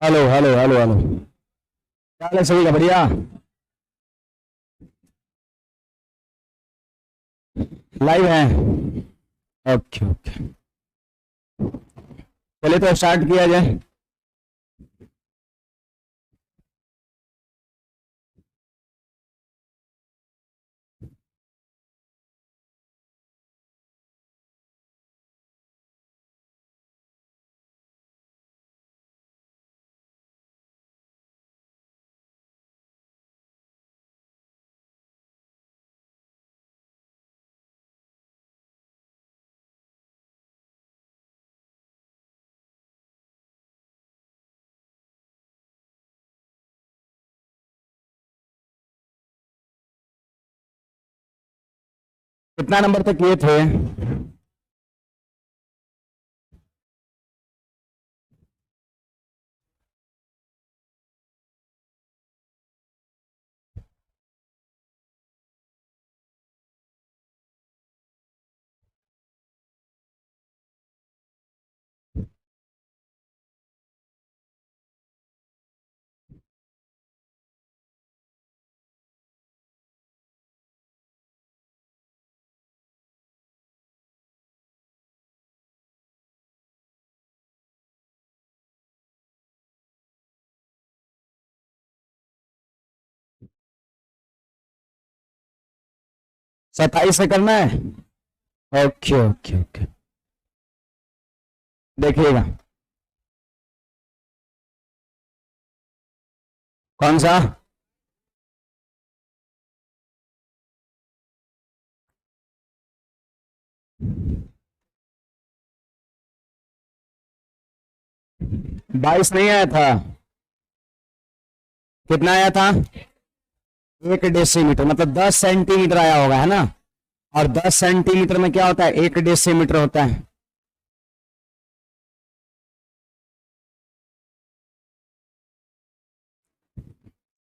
Hello hello hello hello. क्या हाल है, सभी का बढ़िया। लाइव है। Okay okay. चलिए तो स्टार्ट किया जाए। कितना नंबर तक किए थे? 27 से करना है। Okay okay okay. देखिएगा। कौन सा? बाईस नहीं आया था। कितना आया था? 1 डेसीमीटर मतलब 10 सेंटीमीटर आया होगा, है ना। और 10 सेंटीमीटर में क्या होता है? 1 डेसीमीटर होता है।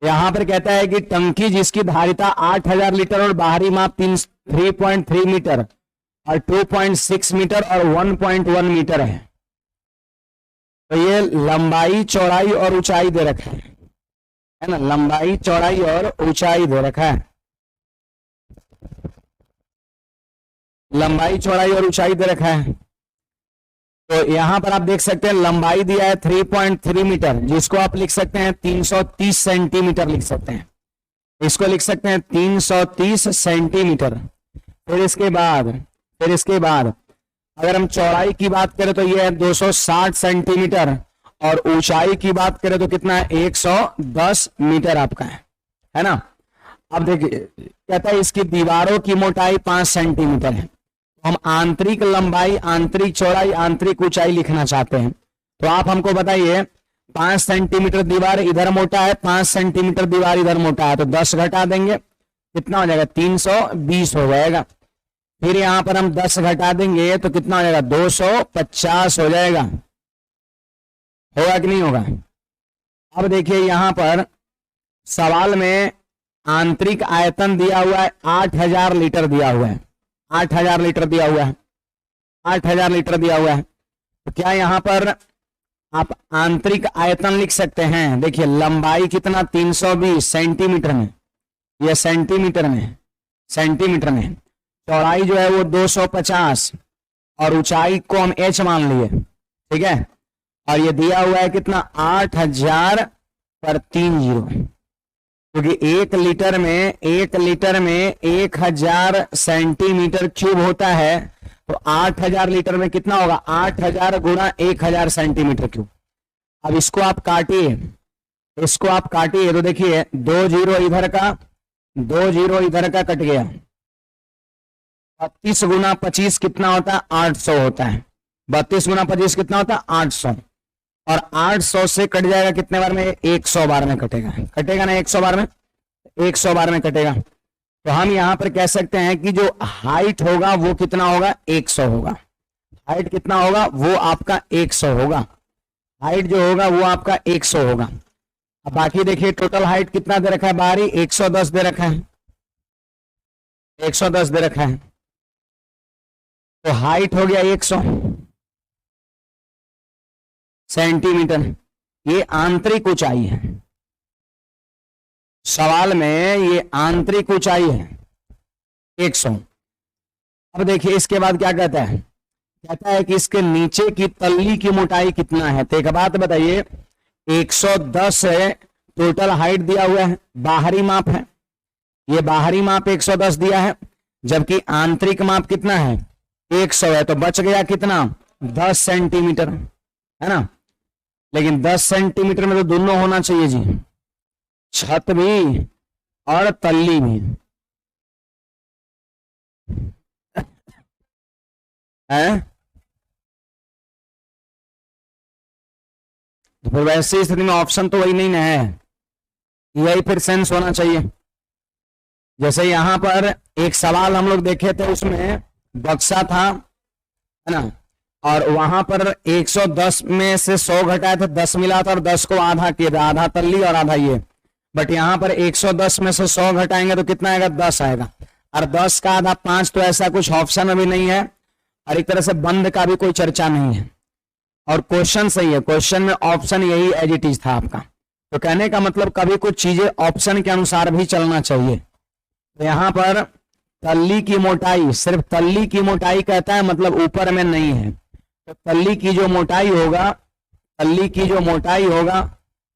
यहां पर कहता है कि टंकी जिसकी धारिता 8000 लीटर और बाहरी माप 3.3 मीटर और 2.6 मीटर और 1.1 मीटर तो ये लंबाई चौड़ाई और ऊंचाई दे रखा है ना। लंबाई चौड़ाई और ऊंचाई दे रखा है। लंबाई चौड़ाई और ऊंचाई दे रखा है। तो यहां पर आप देख सकते हैं लंबाई दिया है 3.3 मीटर, जिसको आप लिख सकते हैं 330 सेंटीमीटर लिख सकते हैं। इसको लिख सकते हैं 330 सेंटीमीटर। फिर इसके बाद अगर हम चौड़ाई की बात करें तो यह है 260 सेंटीमीटर और ऊंचाई की बात करें तो कितना है? 110 मीटर आपका है ना। अब देखिए कहता है इसकी दीवारों की मोटाई 5 सेंटीमीटर है। हम आंतरिक लंबाई, आंतरिक चौड़ाई, आंतरिक ऊंचाई लिखना चाहते हैं। तो आप हमको बताइए 5 सेंटीमीटर दीवार इधर मोटा है, 5 सेंटीमीटर दीवार इधर मोटा है, तो 10 घटा देंगे, कितना हो जाएगा? 320 हो जाएगा। फिर यहां पर हम 10 घटा देंगे तो कितना हो जाएगा? 250 हो जाएगा। होगा कि नहीं होगा? अब देखिए यहां पर सवाल में आंतरिक आयतन दिया हुआ है 8000 लीटर दिया हुआ है। 8000 लीटर दिया हुआ है। 8000 लीटर दिया हुआ है। तो क्या यहां पर आप आंतरिक आयतन लिख सकते हैं? देखिए लंबाई कितना? 320 सेंटीमीटर में, यह सेंटीमीटर में, सेंटीमीटर में। चौड़ाई जो है वो 250 और ऊंचाई को हम h मान लिए, ठीक है। और ये दिया हुआ है कितना? 8000 पर 3 जीरो, क्योंकि 1 लीटर में 1000 सेंटीमीटर क्यूब होता है। तो 8000 लीटर में कितना होगा? 8000 गुणा 1000 सेंटीमीटर क्यूब। अब इसको आप काटिए, इसको आप काटिए तो देखिए 2 जीरो इधर का, 2 जीरो इधर का कट गया। 32 गुना 25 कितना होता है? 800 होता है। 32 गुना 25 कितना होता है? 800। और 800 से कट जाएगा कितने बार में? 100 बार में कटेगा। कटेगा ना 100 बार में? 100 बार में कटेगा। तो हम यहां पर कह सकते हैं कि जो हाइट होगा वो कितना होगा? 100 होगा। हाइट कितना होगा? वो आपका 100 होगा। हाइट जो होगा वो आपका 100 होगा। अब बाकी देखिए टोटल हाइट कितना दे रखा है? बाहरी 110 दे रखा है, 110 दे रखा है। तो हाइट हो गया 100 सेंटीमीटर। ये आंतरिक ऊंचाई है, सवाल में ये आंतरिक ऊंचाई है 100। अब देखिए इसके बाद क्या कहता है, कहता है कि इसके नीचे की तल्ली की मोटाई कितना है। तो एक बात बताइए, 110 है टोटल हाइट दिया हुआ है, बाहरी माप है, ये बाहरी माप 110 दिया है, जबकि आंतरिक माप कितना है 100 है, तो बच गया कितना 10 सेंटीमीटर, है ना। लेकिन 10 सेंटीमीटर में तो दोनों होना चाहिए जी, छत भी और तल्ली भी है। तो फिर वैसे स्थिति में ऑप्शन तो वही नहीं ना है, यही फिर सेंस होना चाहिए। जैसे यहां पर एक सवाल हम लोग देखे थे, उसमें बक्सा था, है ना, और वहां पर 110 में से 100 घटाया था, 10 मिला था और 10 को आधा किया था, आधा तल्ली और आधा ये। बट यहां पर 110 में से 100 घटाएंगे तो कितना आएगा 10 आएगा, और 10 का आधा 5, तो ऐसा कुछ ऑप्शन अभी नहीं है, और एक तरह से बंद का भी कोई चर्चा नहीं है। और क्वेश्चन सही है, क्वेश्चन में ऑप्शन यही एज इट इज था आपका। तो कहने का मतलब कभी कुछ चीजें ऑप्शन के अनुसार भी चलना चाहिए। तो यहां पर तल्ली की मोटाई, सिर्फ तल्ली की मोटाई कहता है, मतलब ऊपर में नहीं है। तो तल्ली की जो मोटाई होगा, तल्ली की जो मोटाई होगा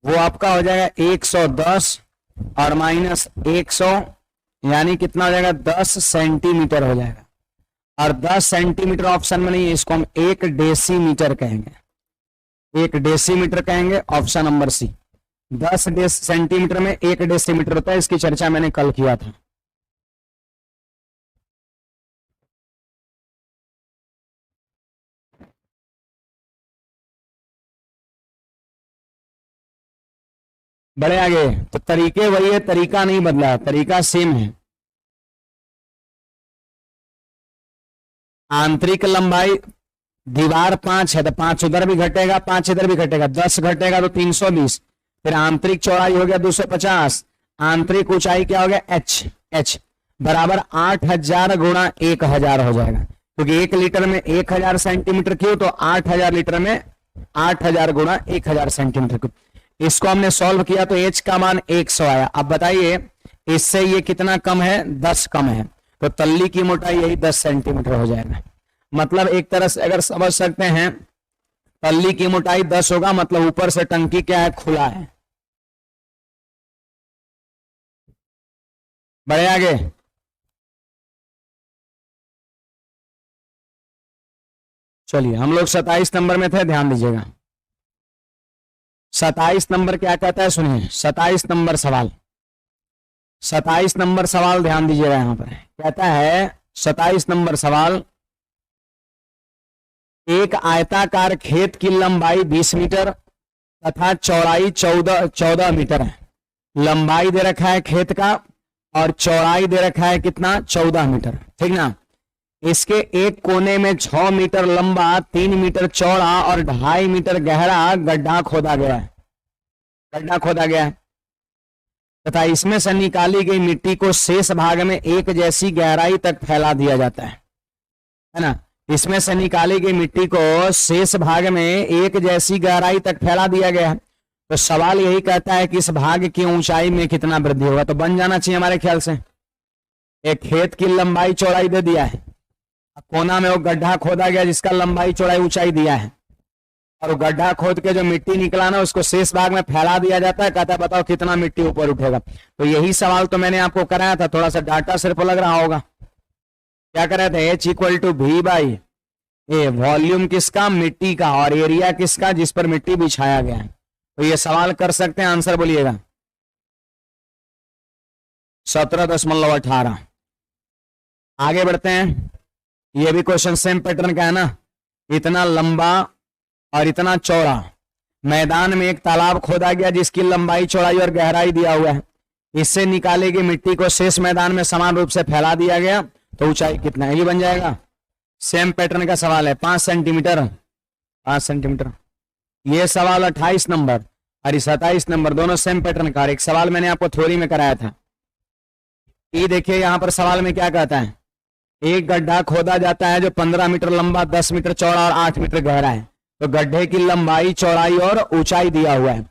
वो आपका हो जाएगा 110 और माइनस 100, यानी कितना हो जाएगा 10 सेंटीमीटर हो जाएगा। और 10 सेंटीमीटर ऑप्शन में नहीं है, इसको हम 1 डेसीमीटर कहेंगे, 1 डेसीमीटर कहेंगे, ऑप्शन नंबर सी। 10 सेंटीमीटर में 1 डेसीमीटर होता है, इसकी चर्चा मैंने कल किया था। बड़े आगे तो तरीके वही है, तरीका नहीं बदला है, तरीका सेम है। आंतरिक लंबाई दीवार 5 है तो 5 उधर भी घटेगा, 5 इधर भी घटेगा, 10 घटेगा तो 320। फिर आंतरिक चौड़ाई हो गया 250, आंतरिक ऊंचाई क्या हो गया h बराबर 8000 गुणा 1000 हो जाएगा, क्योंकि 1 लीटर में 1000 सेंटीमीटर क्यों, तो 8000 लीटर में 8000 गुणा 1000 सेंटीमीटर क्यूब। इसको हमने सॉल्व किया तो h का मान 100 आया। अब बताइए इससे ये कितना कम है, 10 कम है, तो तल्ली की मोटाई यही 10 सेंटीमीटर हो जाएगा। मतलब एक तरह से अगर समझ सकते हैं, तल्ली की मोटाई 10 होगा, मतलब ऊपर से टंकी क्या है, खुला है। बढ़े आगे, चलिए हम लोग 27 नंबर में थे, ध्यान दीजिएगा। 27 नंबर क्या कहता है, सुनिए 27 नंबर सवाल, 27 नंबर सवाल ध्यान दीजिएगा। यहां पर कहता है 27 नंबर सवाल, एक आयताकार खेत की लंबाई 20 मीटर तथा चौड़ाई 14 मीटर है। लंबाई दे रखा है खेत का और चौड़ाई दे रखा है कितना, 14 मीटर, ठीक ना। इसके एक कोने में 6 मीटर लंबा, 3 मीटर चौड़ा और 2.5 मीटर गहरा गड्ढा खोदा गया है, गड्ढा खोदा गया है तथा इसमें से निकाली गई मिट्टी को शेष भाग में एक जैसी गहराई तक फैला दिया जाता है ना। इसमें से निकाली गई मिट्टी को शेष भाग में एक जैसी गहराई तक फैला दिया गया है। तो सवाल यही कहता है कि इस भाग की ऊंचाई में कितना वृद्धि होगा। तो बन जाना चाहिए हमारे ख्याल से, एक खेत की लंबाई चौड़ाई दे दिया है, कोना में वो गड्ढा खोदा गया जिसका लंबाई चौड़ाई ऊंचाई दिया है, और वो गड्ढा खोद के जो मिट्टी निकला ना उसको शेष भाग में फैला दिया जाता है। कहता है बताओ कितना मिट्टी ऊपर उठेगा। तो यही सवाल तो मैंने आपको कराया था, थोड़ा सा डाटा सिर्फ लग रहा होगा। क्या कराया था, H equal to V by A, volume किसका, मिट्टी का, और एरिया किसका, जिस पर मिट्टी बिछाया गया है। तो ये सवाल कर सकते हैं, आंसर बोलिएगा 17.18। आगे बढ़ते हैं, ये भी क्वेश्चन सेम पैटर्न का है ना। इतना लंबा और इतना चौड़ा मैदान में एक तालाब खोदा गया जिसकी लंबाई चौड़ाई और गहराई दिया हुआ है। इससे निकाली गई मिट्टी को शेष मैदान में समान रूप से फैला दिया गया, तो ऊंचाई कितना है, ये बन जाएगा। सेम पैटर्न का सवाल है, 5 सेंटीमीटर, 5 सेंटीमीटर। ये सवाल 28 नंबर और 27 नंबर दोनों सेम पैटर्न का। एक सवाल मैंने आपको थ्योरी में कराया था। ये देखिए यहां पर सवाल में क्या कहता है, एक गड्ढा खोदा जाता है जो 15 मीटर लंबा, 10 मीटर चौड़ा और 8 मीटर गहरा है। तो गड्ढे की लंबाई, चौड़ाई और ऊंचाई दिया हुआ है,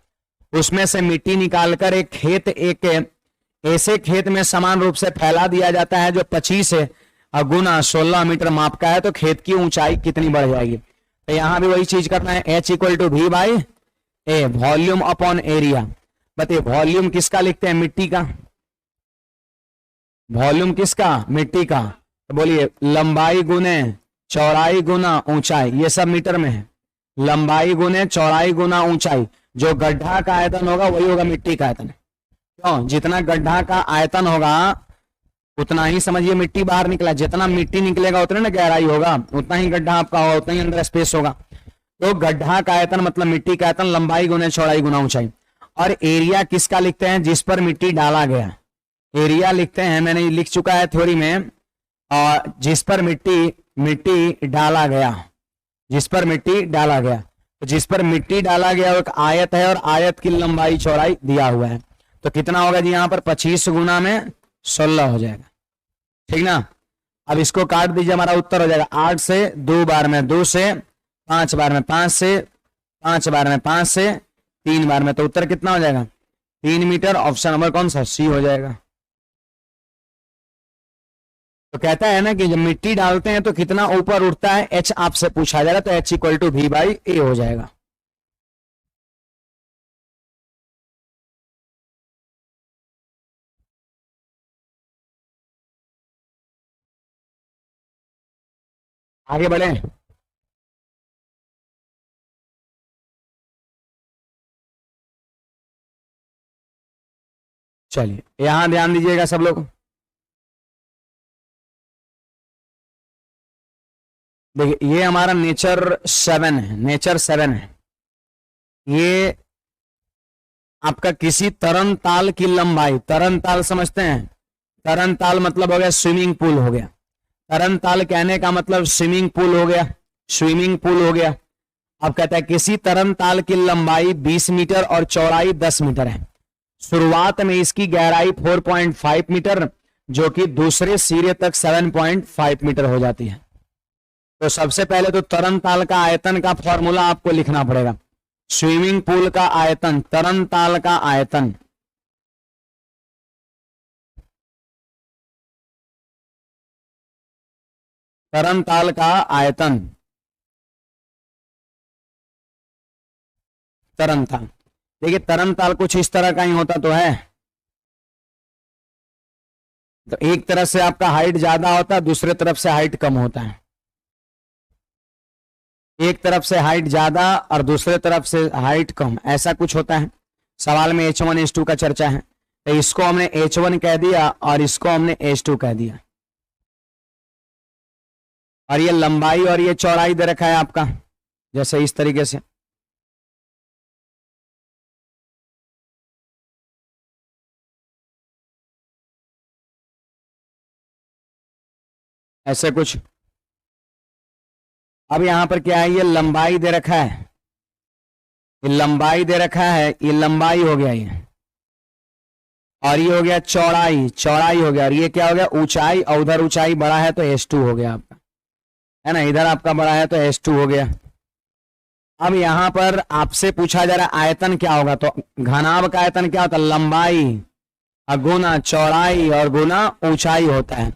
उसमें से मिट्टी निकालकर एक ऐसे खेत में समान रूप से फैला दिया जाता है जो 25 गुना 16 मीटर माप का है, तो खेत की ऊंचाई कितनी बढ़ जाएगी। तो यहां भी वही चीज करना है, H equal to V by A, volume upon area. बताइए वॉल्यूम किसका लिखते हैं, मिट्टी का। वॉल्यूम किसका, मिट्टी का। तो बोलिए लंबाई गुने चौड़ाई गुना ऊंचाई, ये सब मीटर में है। लंबाई गुने चौड़ाई गुना ऊंचाई, जो गड्ढा का आयतन होगा वही होगा मिट्टी का आयतन। क्यों, जितना गड्ढा का आयतन होगा उतना ही समझिए मिट्टी बाहर निकला, जितना मिट्टी निकलेगा उतना ना गहराई होगा, उतना ही गड्ढा आपका होगा, उतना ही अंदर स्पेस होगा। तो गड्ढा का आयतन मतलब मिट्टी का आयतन, लंबाई गुने चौड़ाई गुना ऊंचाई। और एरिया किसका लिखते हैं, जिस पर मिट्टी डाला गया। एरिया लिखते हैं, मैंने लिख चुका है थ्योरी में, और जिस पर मिट्टी डाला गया, जिस पर मिट्टी डाला गया, तो जिस पर मिट्टी डाला गया वो एक आयत है, और आयत की लंबाई चौड़ाई दिया हुआ है। तो कितना होगा जी यहाँ पर 25 गुना में 16 हो जाएगा, ठीक ना। अब इसको काट दीजिए, हमारा उत्तर हो जाएगा 8 से 2 बार में 2 से 5 बार में 5 से 5 बार में 5 से 3 बार में, तो उत्तर कितना हो जाएगा 3 मीटर। ऑप्शन नंबर कौन सा, सी हो जाएगा। तो कहता है ना कि जब मिट्टी डालते हैं तो कितना ऊपर उठता है, H आपसे पूछा जाएगा, तो H equal to V by A हो जाएगा। आगे बढ़े, चलिए यहां ध्यान दीजिएगा सब लोग। देखिए ये हमारा नेचर 7 है, नेचर 7 है। ये आपका किसी तरन ताल की लंबाई, तरन ताल समझते हैं, तरन ताल मतलब हो गया स्विमिंग पूल हो गया। तरन ताल कहने का मतलब स्विमिंग पूल हो गया, स्विमिंग पूल हो गया। अब कहता है किसी तरन ताल की लंबाई 20 मीटर और चौड़ाई 10 मीटर है। शुरुआत में इसकी गहराई 4.5 मीटर, जो कि दूसरे सिरे तक 7.5 मीटर हो जाती है। तो सबसे पहले तो तरन ताल का आयतन का फॉर्मूला आपको लिखना पड़ेगा। स्विमिंग पूल का आयतन, तरन ताल का आयतन, तरन ताल का आयतन, तरन ताल। देखिए तरन ताल कुछ इस तरह का ही होता तो है। तो एक तरफ से आपका हाइट ज्यादा होता है, दूसरे तरफ से हाइट कम होता है। एक तरफ से हाइट ज्यादा और दूसरे तरफ से हाइट कम, ऐसा कुछ होता है। सवाल में H1 H2 का चर्चा है, तो इसको हमने H1 कह दिया और इसको हमने H2 कह दिया। और ये लंबाई और ये चौड़ाई दे रखा है आपका, जैसे इस तरीके से। ऐसे कुछ। अब यहां पर क्या है, ये लंबाई दे रखा है, ये लंबाई दे रखा है, ये लंबाई हो गया ये, और ये हो गया चौड़ाई, चौड़ाई हो गया, और ये क्या हो गया ऊंचाई, और उधर ऊंचाई बड़ा है तो H2 हो गया आपका, है ना। इधर आपका बड़ा है तो H2 हो गया। अब यहां पर आपसे पूछा जा रहा है आयतन क्या होगा, तो घनाभ का आयतन क्या होता है, लंबाई गुना चौड़ाई और गुना ऊंचाई होता है।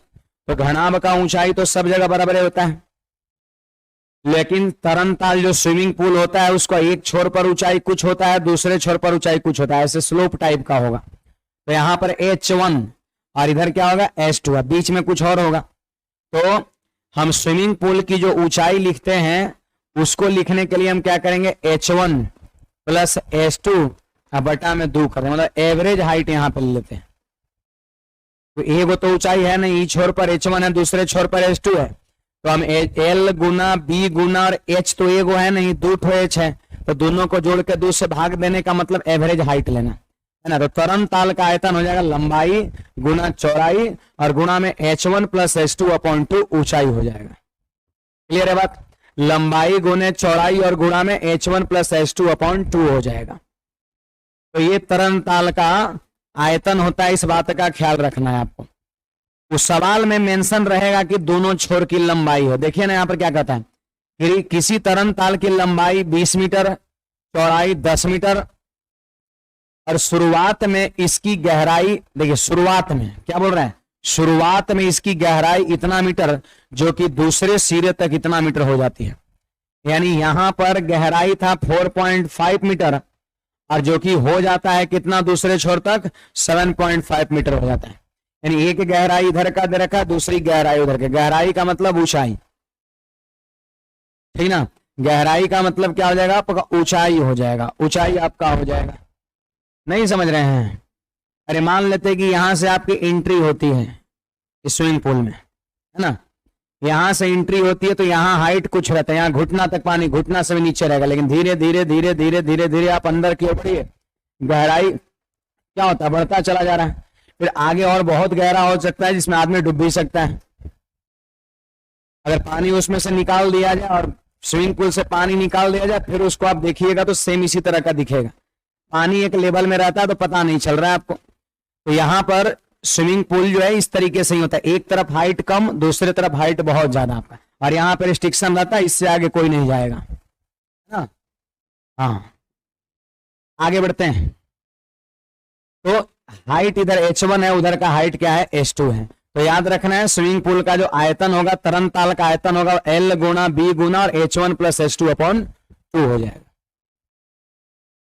तो घनाभ का ऊंचाई तो सब जगह बराबर होता है, लेकिन तरन ताल जो स्विमिंग पूल होता है उसका एक छोर पर ऊंचाई कुछ होता है, दूसरे छोर पर ऊंचाई कुछ होता है, ऐसे स्लोप टाइप का होगा। तो यहां पर H1 और इधर क्या होगा H2, बीच में कुछ और होगा। तो हम स्विमिंग पूल की जो ऊंचाई लिखते हैं उसको लिखने के लिए हम क्या करेंगे, H1 प्लस H2 बटा में 2 करें, मतलब एवरेज हाइट यहां पर लेते हैं। तो एक तो ऊंचाई है नहीं, छोर पर H1 है, दूसरे छोर पर H2 है, तो हम L गुना B गुना और H तो एगो है नहीं, 2 H है, तो दोनों को जोड़ के 2 से भाग देने का मतलब एवरेज हाइट लेना है ना। तो तरन ताल का आयतन हो जाएगा लंबाई गुना चौड़ाई और गुणा में H1 प्लस H2 अपॉन 2 ऊंचाई हो जाएगा। क्लियर है बात, लंबाई गुने चौड़ाई और गुणा में H1 प्लस H2 अपॉन 2 हो जाएगा। तो ये तरन ताल का आयतन होता है, इस बात का ख्याल रखना है आपको। उस सवाल में मेंशन रहेगा कि दोनों छोर की लंबाई हो। देखिए ना यहाँ पर क्या कहता है किसी तरन ताल की लंबाई 20 मीटर, चौड़ाई 10 मीटर, और शुरुआत में इसकी गहराई, देखिए शुरुआत में क्या बोल रहे हैं, शुरुआत में इसकी गहराई इतना मीटर जो कि दूसरे सिरे तक इतना मीटर हो जाती है। यानी यहां पर गहराई था 4.5 मीटर और जो कि हो जाता है कितना दूसरे छोर तक, 7.5 मीटर हो जाता है। यानी एक गहराई इधर का दे रखा, दूसरी गहराई उधर के, गहराई का मतलब ऊंचाई, ठीक ना, गहराई का मतलब क्या हो जाएगा आपका, ऊंचाई हो जाएगा, ऊंचाई आपका हो जाएगा। नहीं समझ रहे हैं? अरे मान लेते कि यहां से आपकी एंट्री होती है इस स्विमिंग पूल में, है ना, यहां से एंट्री होती है तो यहाँ हाइट कुछ रहता है, यहाँ घुटना तक पानी, घुटना से भी नीचे रहेगा, लेकिन धीरे धीरे धीरे धीरे धीरे धीरे आप अंदर की ओर बढ़िए, गहराई क्या होता है, बढ़ता चला जा रहा है। फिर आगे और बहुत गहरा हो सकता है जिसमें आदमी डूब भी सकता है। अगर पानी उसमें से निकाल दिया जाए और स्विमिंग पूल से पानी निकाल दिया जाए, फिर उसको आप देखिएगा तो सेम इसी तरह का दिखेगा, पानी एक लेवल में रहता है तो पता नहीं चल रहा है आपको। तो यहाँ पर स्विमिंग पूल जो है इस तरीके से ही होता है, एक तरफ हाइट कम, दूसरी तरफ हाइट बहुत ज्यादा आपका, और यहाँ पर रिस्ट्रिक्शन रहता है, इससे आगे कोई नहीं जाएगा, है ना। हाँ आगे बढ़ते हैं। तो हाइट इधर h1 है, उधर का हाइट क्या है, h2 है। तो याद रखना है स्विमिंग पूल का जो आयतन होगा, तरन ताल का आयतन होगा, L गुना B गुना और h1 प्लस h2 अपॉन 2 हो जाएगा।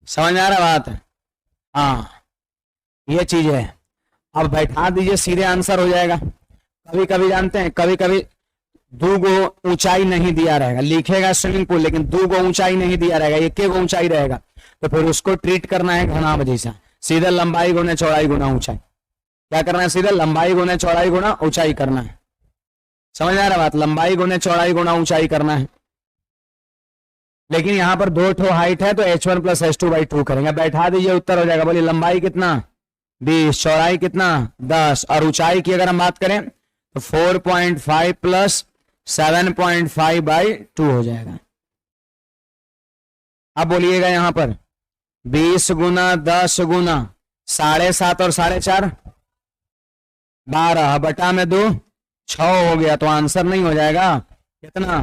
समझ में आ रहा बात है? हाँ ये चीज है। अब बैठा दीजिए, सीधे आंसर हो जाएगा। कभी कभी जानते हैं, कभी कभी 2 गो ऊंचाई नहीं दिया रहेगा, लिखेगा स्विमिंग पूल लेकिन 2 गो ऊंचाई नहीं दिया रहेगा, एक गो ऊंचाई रहेगा, तो फिर उसको ट्रीट करना है घनाभ जैसा, सीधे लंबाई गुना चौड़ाई गुना ऊंचाई। क्या करना है, सीधे लंबाई गुना चौड़ाई गुना ऊंचाई करना है। समझ आ रहा बात, लंबाई गुना चौड़ाई गुना ऊंचाई करना है। लेकिन यहां पर 2 ठो हाइट है तो h1 प्लस h2 बाई 2 करेंगे। बैठा दीजिए, उत्तर हो जाएगा। बोलिए लंबाई कितना 20, चौड़ाई कितना 10, और ऊंचाई की अगर हम बात करें तो 4.5 प्लस 7.5 बाई 2 हो जाएगा। अब बोलिएगा यहां पर 20 गुना 10 गुना 7.5 और 4.5 12 बटा में 2 6 हो गया, तो आंसर नहीं हो जाएगा कितना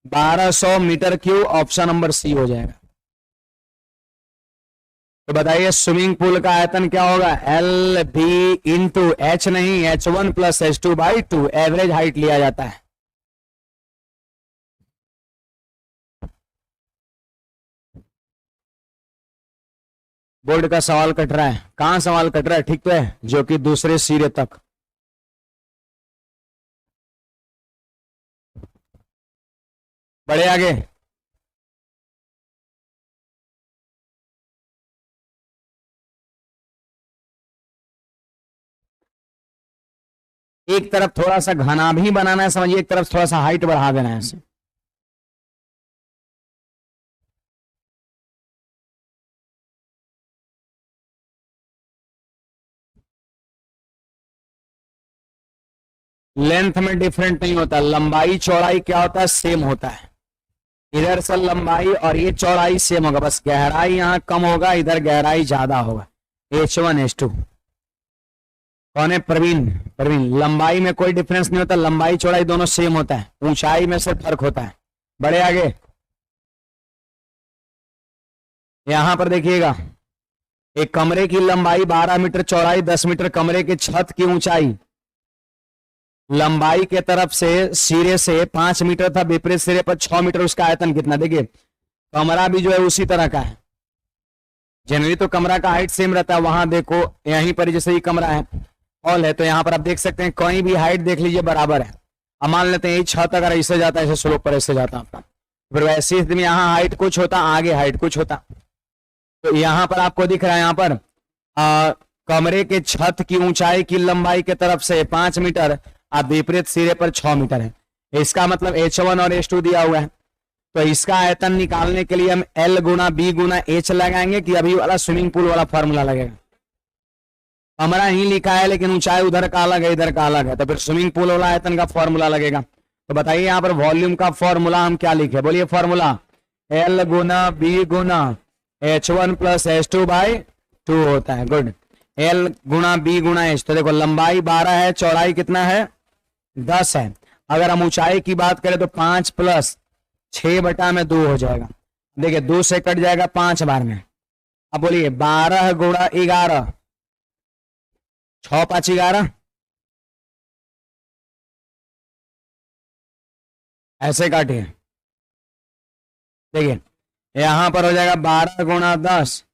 1200 metre cube, option number C हो जाएगा। तो बताइए स्विमिंग पूल का आयतन क्या होगा, एल बी इंटू एच, नहीं h1 plus h2 by 2, average height लिया जाता है। बोर्ड का सवाल कट रहा है, कहां सवाल कट रहा है, ठीक तो है, जो कि दूसरे सिरे तक। बढ़े आगे। एक तरफ थोड़ा सा घना भी बनाना है समझिए, एक तरफ थोड़ा सा हाइट बढ़ा देना है इसे। लेंथ में डिफरेंट नहीं होता, लंबाई चौड़ाई क्या होता है, सेम होता है। इधर से लंबाई और ये चौड़ाई सेम होगा, बस गहराई यहाँ कम होगा, इधर गहराई ज्यादा होगा। h1 h2 कौन है, प्रवीण। प्रवीण, लंबाई में कोई डिफरेंस नहीं होता, लंबाई चौड़ाई दोनों सेम होता है, ऊंचाई में से फर्क होता है। बड़े आगे। यहां पर देखिएगा, एक कमरे की लंबाई 12 मीटर, चौड़ाई 10 मीटर, कमरे के छत की ऊंचाई लंबाई के तरफ से सिरे से 5 मीटर था, विपरीत सिरे पर 6 मीटर, उसका आयतन कितना। देखिए कमरा भी जो है उसी तरह का है, जनरली तो कमरा का हाइट सेम रहता है। वहां देखो यहीं पर जैसे ही कमरा है हॉल है, तो यहाँ पर आप देख सकते हैं कोई भी हाइट देख लीजिए बराबर है। अब मान लेते हैं छत अगर ऐसे जाता है, ऐसे स्लोप पर ऐसे जाता आपका, फिर वैसे ही यहाँ हाइट कुछ होता, आगे हाइट कुछ होता। तो यहाँ पर आपको दिख रहा है, यहाँ पर कमरे के छत की ऊंचाई की लंबाई के तरफ से 5 मीटर, आप विपरीत सिरे पर 6 मीटर है। इसका मतलब h1 और h2 दिया हुआ है, तो इसका आयतन निकालने के लिए हम L गुना B गुना H लगाएंगे कि अभी वाला स्विमिंग पूल वाला फॉर्मूला लगेगा। कमरा ही लिखा है लेकिन ऊंचाई उधर का अलग है, इधर का अलग है, तो फिर स्विमिंग पूल वाला आयतन का फॉर्मूला लगेगा। तो बताइए यहाँ पर वॉल्यूम का फॉर्मूला हम क्या लिखे, बोलिए formula L Guna B Guna h1 plus h2 by 2 होता है। गुड, L गुना B गुना H। तो देखो लंबाई 12 है, चौड़ाई कितना है 10 है। अगर हम ऊंचाई की बात करें तो 5 प्लस 6/2 हो जाएगा। देखिए 2 से कट जाएगा 5 बार में। अब बोलिए 12 गुणा 11, 6 5 11, ऐसे काटिए। देखिए यहां पर हो जाएगा 12 गुणा 10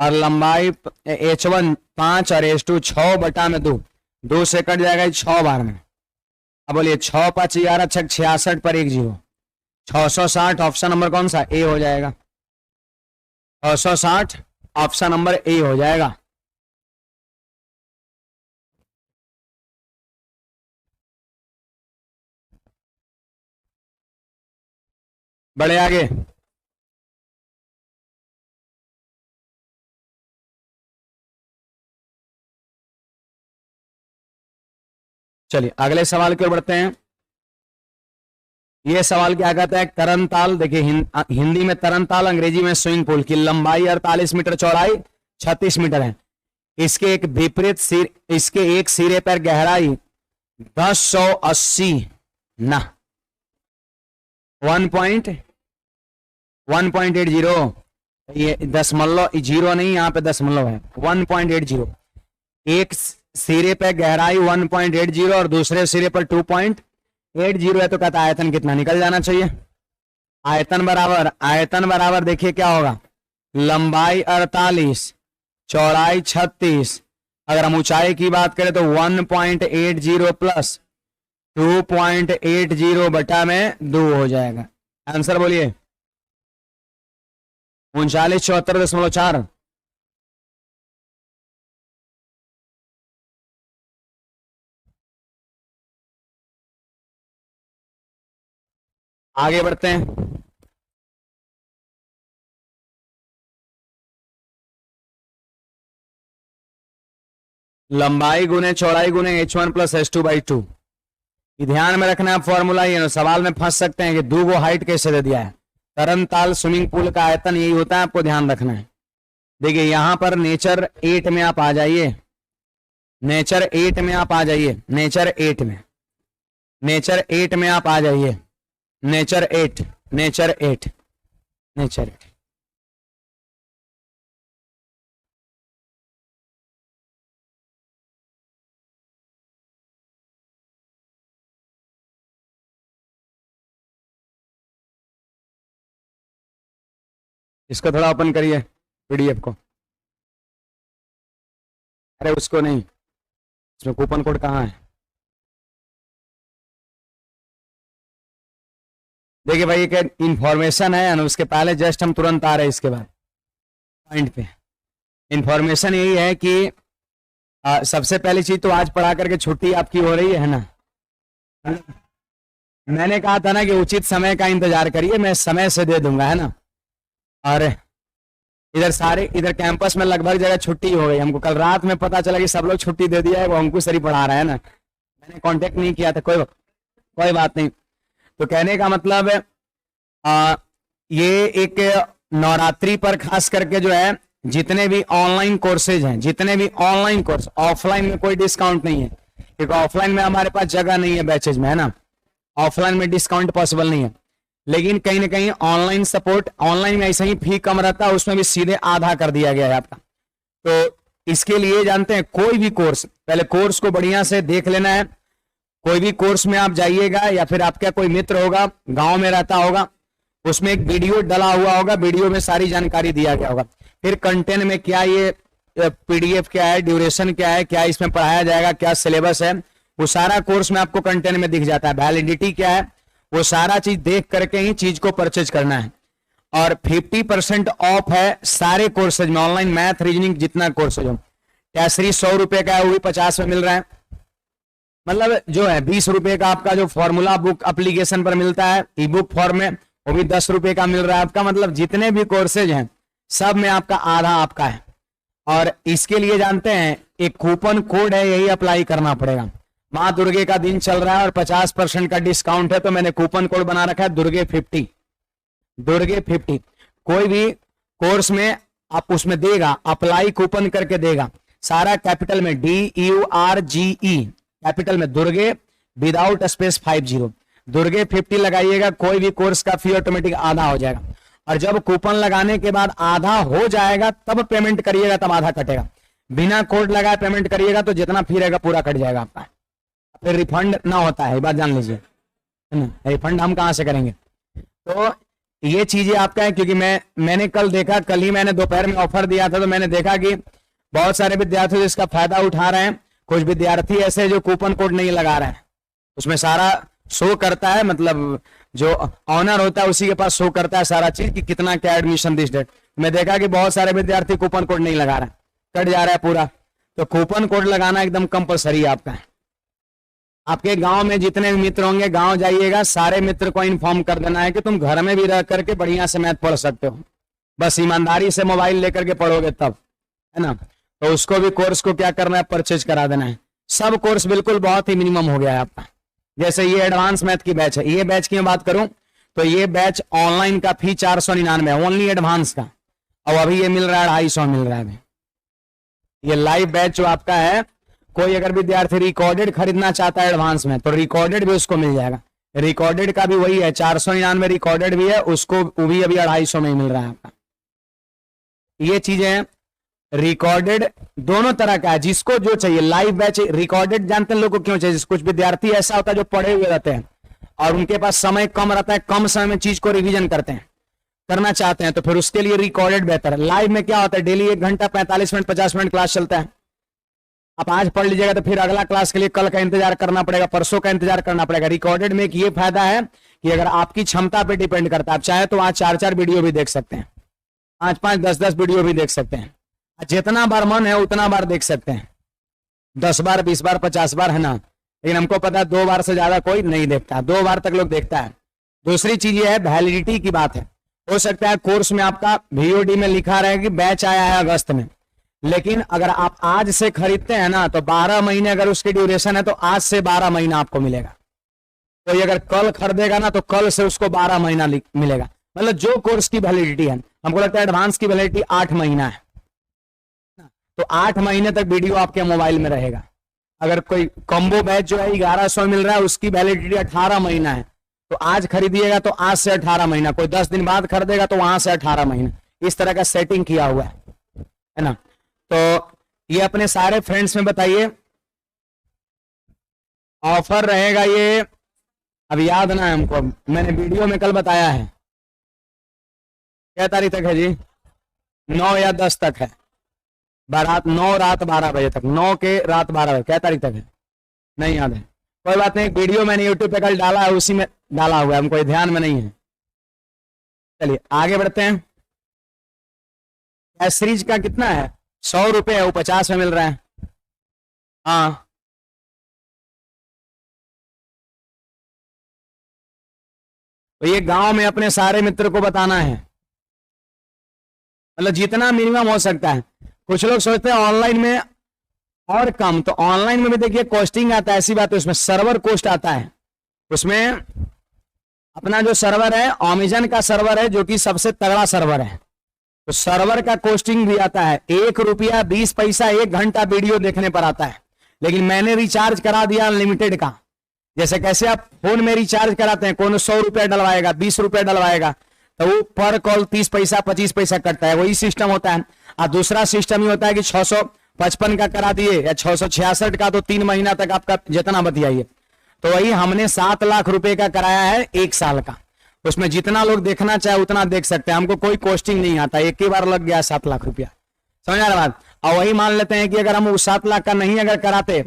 और लंबाई H1 5 और H2 6/2, 2 से कट जाएगा 6 बार में। अब बोलिए 6 5 11 6 66 पर 1 0, 660 ऑप्शन नंबर कौन सा? ए हो जाएगा। 660 ऑप्शन नंबर ए हो जाएगा। बढ़े आगे। चलिए अगले सवाल की ओर बढ़ते हैं। यह सवाल क्या कहता है? तरनताल। देखिए हिंदी में तरनताल, अंग्रेजी में स्विमिंग पूल की लंबाई 48 मीटर, चौड़ाई 36 मीटर है। इसके एक विपरीत सिर, इसके एक सिरे पर गहराई 1080 ना 1.80, ये दशमलव जीरो नहीं, यहाँ पे दशमलव है। 1.80, एक सिरे पे गहराई 1.80 और दूसरे सिरे पर 2.80 है, तो कहता आयतन कितना? निकल जाना चाहिए। आयतन बराबर देखिए क्या होगा, लंबाई 48, चौड़ाई 36। अगर हम ऊंचाई की बात करें तो 1.80 प्लस 2.80 बटा में 2 हो जाएगा। आंसर बोलिए 3974.4। आगे बढ़ते हैं। लंबाई गुने चौड़ाई गुने H1 प्लस H2/2। ध्यान में रखना है फॉर्मूला, ये सवाल में फंस सकते हैं कि 2 गो हाइट कैसे दे दिया है। तरनताल स्विमिंग पूल का आयतन यही होता है, आपको ध्यान रखना है। देखिए यहां पर नेचर 8 में आप आ जाइए, नेचर 8 में आप आ जाइए, नेचर 8 में, नेचर 8 में आप आ जाइए, नेचर 8, नेचर 8, नेचर 8। इसको थोड़ा ओपन करिए पीडीएफ को। अरे उसको नहीं, इसमें कूपन कोड कहाँ है? देखिए भाई एक इंफॉर्मेशन है ना, उसके पहले जस्ट हम तुरंत आ रहे हैं इसके बाद पॉइंट पे। इंफॉर्मेशन यही है कि सबसे पहली चीज तो आज पढ़ा करके छुट्टी आपकी हो रही है ना। मैंने कहा था ना कि उचित समय का इंतजार करिए, मैं समय से दे दूंगा, है ना। और इधर कैंपस में लगभग जगह छुट्टी हो गई। हमको कल रात में पता चला कि सब लोग छुट्टी दे दिया है, वो अंकुश सर ही पढ़ा रहा है ना। मैंने कांटेक्ट नहीं किया था, कोई बात नहीं। तो कहने का मतलब ये एक नवरात्रि पर खास करके जो है जितने भी ऑनलाइन कोर्सेज हैं, जितने भी ऑनलाइन कोर्स, ऑफलाइन में कोई डिस्काउंट नहीं है क्योंकि ऑफलाइन में हमारे पास जगह नहीं है बैचेज में, है ना। ऑफलाइन में डिस्काउंट पॉसिबल नहीं है, लेकिन कहीं ना कहीं ऑनलाइन सपोर्ट, ऑनलाइन में ऐसा ही फी कम रहता है, उसमें भी सीधे आधा कर दिया गया है आपका। तो इसके लिए जानते हैं कोई भी कोर्स, पहले कोर्स को बढ़िया से देख लेना है। कोई भी कोर्स में आप जाइएगा या फिर आपका कोई मित्र होगा गांव में रहता होगा, उसमें एक वीडियो डला हुआ होगा, वीडियो में सारी जानकारी दिया गया होगा। फिर कंटेंट में क्या, ये पीडीएफ क्या है, ड्यूरेशन क्या है, क्या इसमें पढ़ाया जाएगा, क्या सिलेबस है, वो सारा कोर्स में आपको कंटेंट में दिख जाता है। वैलिडिटी क्या है, वो सारा चीज देख करके ही चीज को परचेज करना है। और 50% ऑफ है सारे कोर्सेज में, ऑनलाइन मैथ रीजनिंग जितना कोर्सेज हो। टेसरी 100 रुपए का है, वो भी 50 में मिल रहा है। मतलब जो है 20 रुपए का आपका जो फॉर्मूला बुक एप्लीकेशन पर मिलता है ई बुक फॉर्म में, वो भी 10 रुपए का मिल रहा है आपका। मतलब जितने भी कोर्सेज हैं सब में आपका आधा आपका है। और इसके लिए जानते हैं एक कूपन कोड है, यही अप्लाई करना पड़ेगा। माँ दुर्गे का दिन चल रहा है और 50% का डिस्काउंट है, तो मैंने कूपन कोड बना रखा है दुर्गे 50, दुर्गे 50। कोई भी कोर्स में आप उसमें देगा, अप्लाई कूपन करके देगा, सारा कैपिटल में DURGE कैपिटल में, दुर्गे विदाउट स्पेस 50। दुर्गे 50 लगाइएगा, कोई भी कोर्स का फी ऑटोमेटिक आधा हो जाएगा। और जब कूपन लगाने के बाद आधा हो जाएगा तब पेमेंट करिएगा, तब आधा कटेगा। बिना कोड लगाए पेमेंट करिएगा तो जितना फी रहेगा पूरा कट जाएगा आपका, फिर रिफंड ना होता है, ये बात जान लीजिए, है ना। रिफंड हम कहां से करेंगे? तो ये चीजें आपका है, क्योंकि मैंने कल देखा, कल ही मैंने दोपहर में ऑफर दिया था, तो मैंने देखा कि बहुत सारे विद्यार्थी इसका फायदा उठा रहे हैं। कुछ विद्यार्थी ऐसे जो कूपन कोड नहीं लगा रहे हैं, उसमें सारा शो करता है, मतलब जो ऑनर होता है उसी के पास शो करता है सारा चीज कि कितना क्या एडमिशन दिस डेट। मैं देखा कि बहुत सारे विद्यार्थी कूपन कोड नहीं लगा रहे हैं, कट जा रहा है पूरा। तो कूपन कोड लगाना एकदम कंपलसरी आपका है। आपके गांव में जितने भी मित्र होंगे, गांव जाइएगा, सारे मित्र को इन्फॉर्म कर देना है कि तुम घर में भी रह करके बढ़िया से मैथ पढ़ सकते हो, बस ईमानदारी से मोबाइल लेकर के पढ़ोगे तब, है ना। तो उसको भी कोर्स को क्या करना है, परचेज करा देना है। सब कोर्स बिल्कुल बहुत ही मिनिमम हो गया है आपका। जैसे ये एडवांस मैथ की बैच है, ये बैच की मैं बात करूं तो ये बैच ऑनलाइन का फी 499 है ओनली एडवांस का, और अभी ये मिल रहा है 250 मिल रहा है अभी। ये लाइव बैच जो आपका है, कोई अगर विद्यार्थी रिकॉर्डेड खरीदना चाहता है एडवांस में तो रिकॉर्डेड भी उसको मिल जाएगा। रिकॉर्डेड का भी वही है 499 रिकॉर्डेड भी है, उसको वो भी अभी 250 में मिल रहा है आपका। ये चीजें हैं, रिकॉर्डेड दोनों तरह का है, जिसको जो चाहिए। लाइव बैच रिकॉर्डेड जानते हैं लोगों को क्यों चाहिए? कुछ विद्यार्थी ऐसा होता है जो पढ़े हुए रहते हैं और उनके पास समय कम रहता है, कम समय में चीज को रिवीजन करना चाहते हैं, तो फिर उसके लिए रिकॉर्डेड बेहतर है। लाइव में क्या होता है, डेली 1 घंटा 45 मिनट 50 मिनट क्लास चलता है। आप आज पढ़ लीजिएगा तो फिर अगला क्लास के लिए कल का इंतजार करना पड़ेगा, परसों का इंतजार करना पड़ेगा। रिकॉर्डेड में एक ये फायदा है कि अगर आपकी क्षमता पे डिपेंड करता है, आप चाहे तो आज 4-4 वीडियो भी देख सकते हैं, 5-5 10-10 वीडियो भी देख सकते हैं, जितना बार मन है उतना बार देख सकते हैं, 10 बार 20 बार 50 बार, है ना। लेकिन हमको पता है 2 बार से ज्यादा कोई नहीं देखता, 2 बार तक लोग देखता है। दूसरी चीज ये है, वैलिडिटी की बात है। हो सकता है कोर्स में आपका VOD में लिखा रहे कि बैच आया है अगस्त में, लेकिन अगर आप आज से खरीदते हैं ना तो 12 महीने अगर उसकी ड्यूरेशन है तो आज से 12 महीना आपको मिलेगा। तो ये अगर कल खरीदेगा ना तो कल से उसको 12 महीना मिलेगा। मतलब जो कोर्स की वैलिडिटी है, हमको लगता है एडवांस की वैलिडिटी 8 महीना है, तो 8 महीने तक वीडियो आपके मोबाइल में रहेगा। अगर कोई कॉम्बो बैच जो है 1100 मिल रहा है, उसकी वैलिडिटी 18 महीना है, तो आज खरीदिएगा तो आज से 18 महीना, कोई 10 दिन बाद खरीदेगा तो वहां से 18 महीना। इस तरह का सेटिंग किया हुआ है ना। तो ये अपने सारे फ्रेंड्स में बताइए। ऑफर रहेगा ये, अब याद ना है हमको, मैंने वीडियो में कल बताया है। क्या तारीख तक है जी? 9 या 10 तक है, रात 9 रात 12 बजे तक, 9 के रात 12 बजे। क्या तारीख तक है नहीं याद है, कोई बात नहीं। वीडियो मैंने यूट्यूब पे कल डाला है, उसी में डाला हुआ है, हमको ध्यान में नहीं है। चलिए आगे बढ़ते हैं। सीरीज का कितना है? 100 रुपए है, वो 50 में मिल रहा है। हाँ तो ये गांव में अपने सारे मित्र को बताना है, मतलब जितना मिनिमम हो सकता है। कुछ लोग सोचते हैं ऑनलाइन में और कम, तो ऑनलाइन में भी देखिए कॉस्टिंग आता है, ऐसी बात है, उसमें सर्वर कॉस्ट आता है। उसमें अपना जो सर्वर है अमेजन का सर्वर है, जो कि सबसे तगड़ा सर्वर है, तो सर्वर का कॉस्टिंग भी आता है। 1 रुपया 20 पैसा 1 घंटा वीडियो देखने पर आता है। लेकिन मैंने रिचार्ज करा दिया अनलिमिटेड का। जैसे कैसे आप फोन में रिचार्ज कराते हैं, कौन 100 रुपया डलवाएगा, 20 रुपया डलवाएगा, तो वो पर कॉल 30 पैसा 25 पैसा कटता है, वही सिस्टम होता है। और दूसरा सिस्टम ये होता है कि 655 का करा दिए या 666 का, तो 3 महीना तक आपका जितना बतियाइए। तो वही हमने 7 लाख रुपए का कराया है 1 साल का, उसमें जितना लोग देखना चाहे उतना देख सकते हैं, हमको कोई कॉस्टिंग नहीं आता, एक ही बार लग गया 7 लाख रुपया, समझ आ रहा बात। और वही मान लेते हैं कि अगर हम 7 लाख का नहीं अगर कराते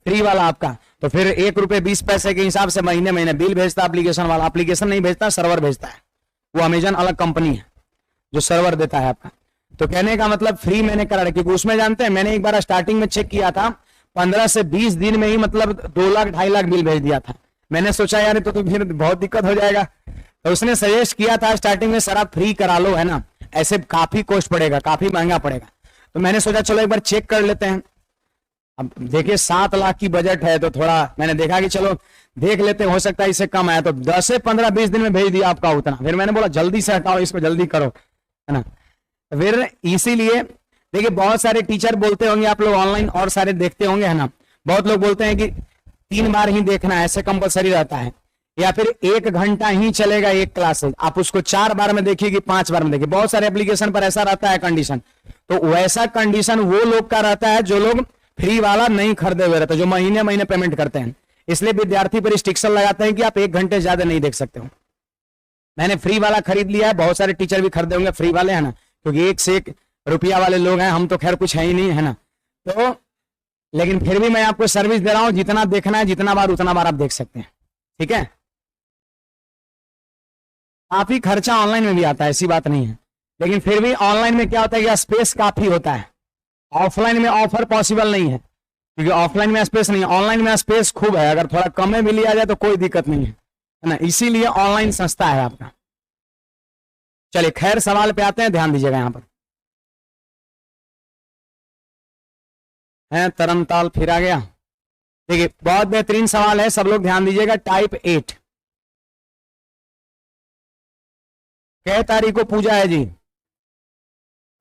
फ्री वाला आपका, तो फिर 1 रुपये 20 पैसे के हिसाब से महीने महीने बिल भेजता एप्लीकेशन वाला। एप्लीकेशन नहीं भेजता, सर्वर भेजता है, वो अमेजन अलग कंपनी है जो सर्वर देता है आपका। तो कहने का मतलब फ्री मैंने करा, क्योंकि उसमें जानते हैं मैंने एक बार स्टार्टिंग में चेक किया था, 15 से 20 दिन में ही मतलब 2 लाख 2.5 लाख बिल भेज दिया था। मैंने सोचा यार तो फिर बहुत दिक्कत हो जाएगा, तो उसने सजेस्ट किया था स्टार्टिंग में, सर आप फ्री करा लो, है ना, ऐसे काफी कॉस्ट पड़ेगा, काफी महंगा पड़ेगा। तो मैंने सोचा चलो एक बार चेक कर लेते हैं। अब देखिए 7 लाख की बजट है, तो थोड़ा मैंने देखा कि चलो देख लेते हैं, हो सकता है इससे कम आया, तो 10 से 15-20 दिन में भेज दिया आपका उतना। फिर मैंने बोला जल्दी से हटाओ इसको, जल्दी करो, है ना। फिर इसीलिए देखिए बहुत सारे टीचर बोलते होंगे, आप लोग ऑनलाइन और सारे देखते होंगे, है ना, बहुत लोग बोलते हैं कि 3 बार ही देखना है, ऐसे कंपलसरी रहता है। या फिर 1 घंटा ही चलेगा एक क्लासेज, आप उसको 4 बार में देखिए कि 5 बार में देखिए। बहुत सारे एप्लीकेशन पर ऐसा रहता है कंडीशन, तो वैसा कंडीशन वो लोग का रहता है जो लोग फ्री वाला नहीं खरीदे हुए रहते, जो महीने महीने पेमेंट करते हैं। इसलिए विद्यार्थी पर रिस्ट्रिक्शन लगाते हैं कि आप 1 घंटे ज्यादा नहीं देख सकते हो। मैंने फ्री वाला खरीद लिया है, बहुत सारे टीचर भी खरीदे होंगे फ्री वाले, है ना, क्योंकि 1 से 1 रुपया वाले लोग हैं, हम तो खैर कुछ है ही नहीं, है ना। तो लेकिन फिर भी मैं आपको सर्विस दे रहा हूं, जितना देखना है जितना बार उतना बार आप देख सकते हैं, ठीक है। काफी खर्चा ऑनलाइन में भी आता है, ऐसी बात नहीं है, लेकिन फिर भी ऑनलाइन में क्या होता है कि स्पेस काफी होता है। ऑफलाइन में ऑफर पॉसिबल नहीं है, क्योंकि ऑफलाइन में स्पेस नहीं है, ऑनलाइन में स्पेस खूब है। अगर थोड़ा कम में भी लिया जाए तो कोई दिक्कत नहीं है ना, इसीलिए ऑनलाइन सस्ता है आपका। चलिए खैर सवाल पे आते हैं, ध्यान दीजिएगा यहां पर है तरनताल फिर आ गया। देखिए बहुत बेहतरीन सवाल है, सब लोग ध्यान दीजिएगा। टाइप 8, कै तारीख को पूजा है जी?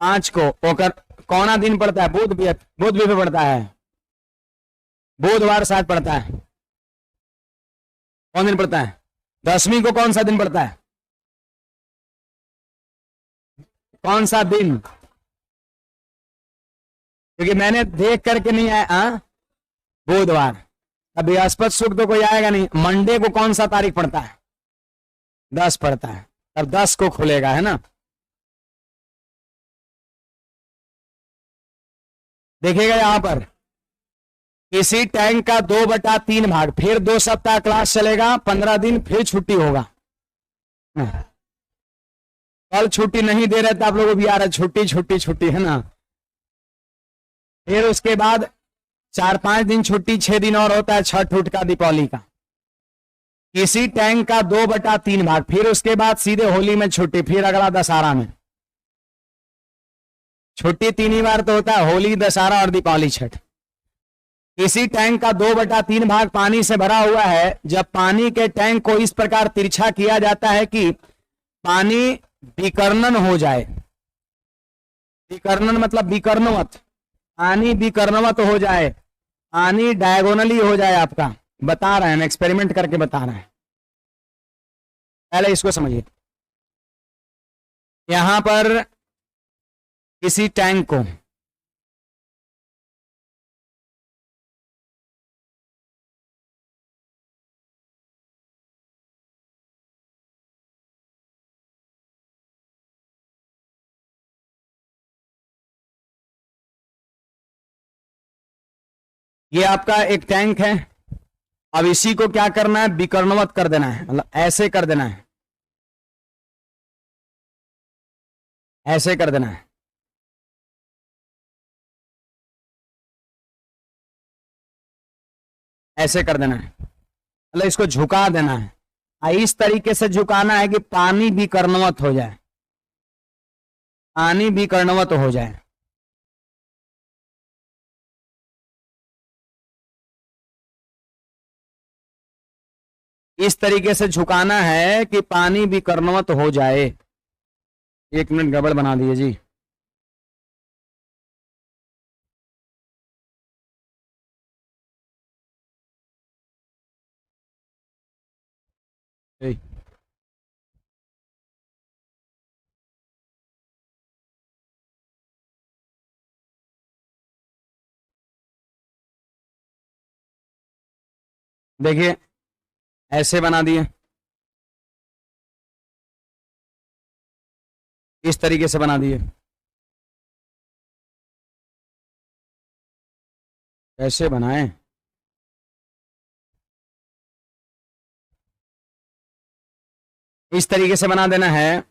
5 को। ओकर कौना दिन पड़ता है? बुध भी पड़ता है, बुधवार शायद पड़ता है। कौन दिन पड़ता है? 10वीं को कौन सा दिन पड़ता है? कौन सा दिन? क्योंकि मैंने देख करके नहीं आया, बुधवार। अब बृहस्पति शुक्र तो कोई आएगा नहीं। मंडे को कौन सा तारीख पड़ता है? 10 पड़ता है, तब 10 को खुलेगा, है ना। देखिएगा यहां पर किसी टैंक का 2/3 भाग, फिर 2 सप्ताह क्लास चलेगा, 15 दिन, फिर छुट्टी होगा। कल छुट्टी नहीं दे रहे थे आप लोगों भी आ रहा, छुट्टी छुट्टी छुट्टी, है ना। फिर उसके बाद 4-5 दिन छुट्टी, 6 दिन और होता है छठ उठ का, दीपावली का। किसी टैंक का 2/3 भाग, फिर उसके बाद सीधे होली में छुट्टी, फिर अगला दशहरा में छुट्टी। 3 ही बार तो होता है, होली, दशहरा और दीपावली, छठ। किसी टैंक का 2/3 भाग पानी से भरा हुआ है। जब पानी के टैंक को इस प्रकार तिरछा किया जाता है कि पानी विकर्णन हो जाए, विकर्णन मतलब विकर्णवत, पानी विकर्णवत हो जाए, पानी डायगोनली हो जाए। आपका बता रहे हैं, एक्सपेरिमेंट करके बता रहे हैं, पहले इसको समझिए। यहां पर किसी टैंक को ये आपका एक टैंक है। अब इसी को क्या करना है? विकर्णवत कर देना है, मतलब ऐसे कर देना है, ऐसे कर देना है। ऐसे कर देना है, मतलब इसको झुका देना है। इस तरीके से झुकाना है कि पानी विकर्णवत हो जाए, पानी विकर्णवत हो जाए। इस तरीके से झुकाना है कि पानी विकर्णवत हो जाए। 1 मिनट गड़बड़ बना दिए जी। देखिए ऐसे बना दिए, इस तरीके से बना दिए। कैसे बनाएं? इस तरीके से बना देना है।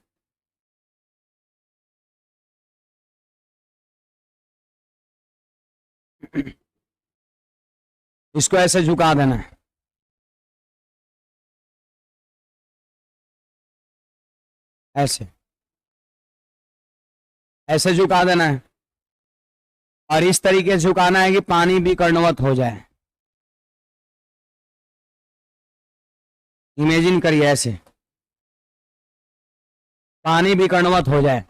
इसको ऐसे झुका देना है, ऐसे ऐसे झुका देना है, और इस तरीके से झुकाना है कि पानी विकर्णवत हो जाए। इमेजिन करिए, ऐसे पानी विकर्णवत हो जाए।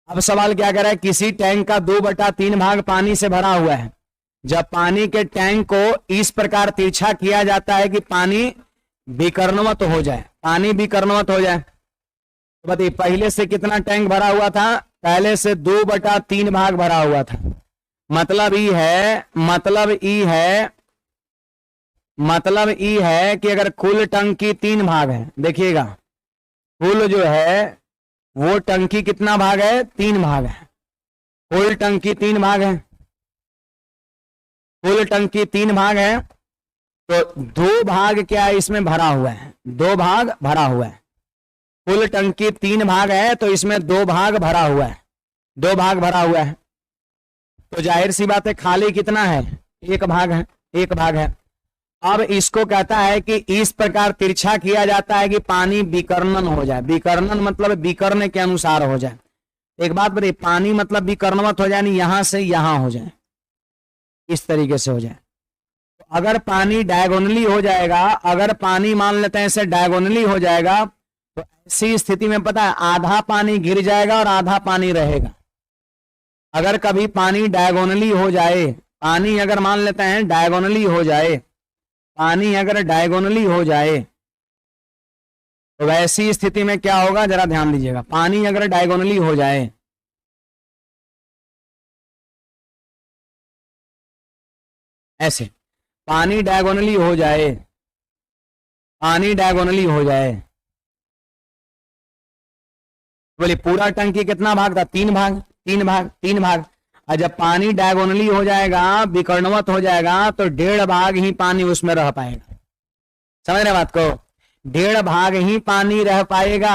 अब सवाल क्या कर रहा है? किसी टैंक का 2/3 भाग पानी से भरा हुआ है। जब पानी के टैंक को इस प्रकार तिरछा किया जाता है कि पानी विकर्णवत हो जाए, पानी विकर्णवत हो जाए, तो बताइए पहले से कितना टैंक भरा हुआ था, पहले से 2/3 भाग भरा हुआ था। मतलब ई है कि अगर कुल टंकी 3 भाग है, देखिएगा कुल जो है वो टंकी कितना भाग है, 3 भाग है। कुल टंकी 3 भाग है, कुल टंकी 3 भाग है, तो 2 भाग क्या है इसमें भरा हुआ है, 2 भाग भरा हुआ है। कुल टंकी 3 भाग है तो इसमें 2 भाग भरा हुआ है, 2 भाग भरा हुआ है। तो जाहिर सी बात है खाली कितना है, 1 भाग है, 1 भाग है। अब इसको कहता है कि इस प्रकार तिरछा किया जाता है कि पानी विकर्णन हो जाए। विकर्णन मतलब विकर्ण के अनुसार हो जाए। एक बात बताइए, पानी मतलब विकर्णवत हो जाए, नहीं यहां से यहां हो जाए, इस तरीके से हो जाए। तो अगर पानी डायगोनली हो जाएगा, अगर पानी मान लेते हैं ऐसे डायगोनली हो जाएगा, तो ऐसी स्थिति में पता है आधा पानी गिर जाएगा और आधा पानी रहेगा। अगर कभी पानी डायगोनली हो जाए, पानी अगर मान लेते हैं डायगोनली हो जाए, पानी अगर डायगोनली हो जाए तो वैसी स्थिति में क्या होगा, जरा ध्यान दीजिएगा। पानी अगर डायगोनली हो जाए, ऐसे पानी डायगोनली हो जाए, पानी डायगोनली हो जाए, बोले पूरा टंकी कितना भाग था, 3 भाग, 3 भाग, 3 भाग। और जब पानी डायगोनली हो जाएगा, विकर्णवत हो जाएगा, तो 1.5 भाग ही पानी उसमें रह पाएगा। समझ रहे बात को, 1.5 भाग ही पानी रह पाएगा।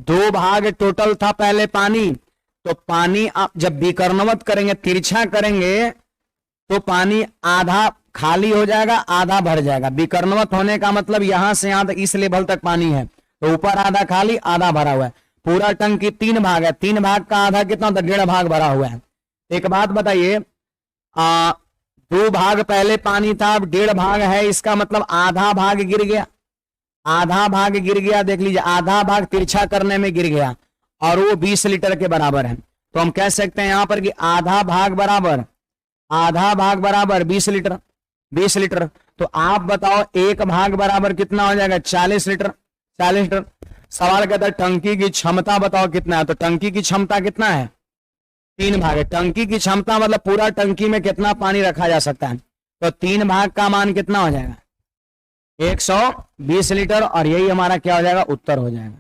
2 भाग टोटल था पहले पानी, तो पानी आप जब विकर्णवत करेंगे, तिरछा करेंगे, तो पानी आधा खाली हो जाएगा, आधा भर जाएगा। विकर्णवत होने का मतलब यहां से यहां तक इस लेवल तक पानी है, तो ऊपर आधा खाली आधा भरा हुआ है। पूरा टंकी 3 भाग है, 3 भाग का आधा कितना होता है, 1.5 भाग भरा हुआ है। एक बात बताइए, 2 भाग पहले पानी था, अब 1.5 भाग है, इसका मतलब आधा भाग गिर गया, आधा भाग गिर गया। देख लीजिए, आधा भाग तिरछा करने में गिर गया और वो 20 लीटर के बराबर है। तो हम कह सकते हैं यहां पर कि आधा भाग बराबर 20 लीटर, 20 लीटर। तो आप बताओ 1 भाग बराबर कितना हो जाएगा, 40 लीटर, 40 लीटर। सवाल कहता है टंकी की क्षमता बताओ कितना है, तो टंकी की क्षमता कितना है, 3 भाग है। टंकी की क्षमता मतलब पूरा टंकी में कितना पानी रखा जा सकता है, तो 3 भाग का मान कितना हो जाएगा, 120 लीटर। और यही हमारा क्या हो जाएगा, उत्तर हो जाएगा।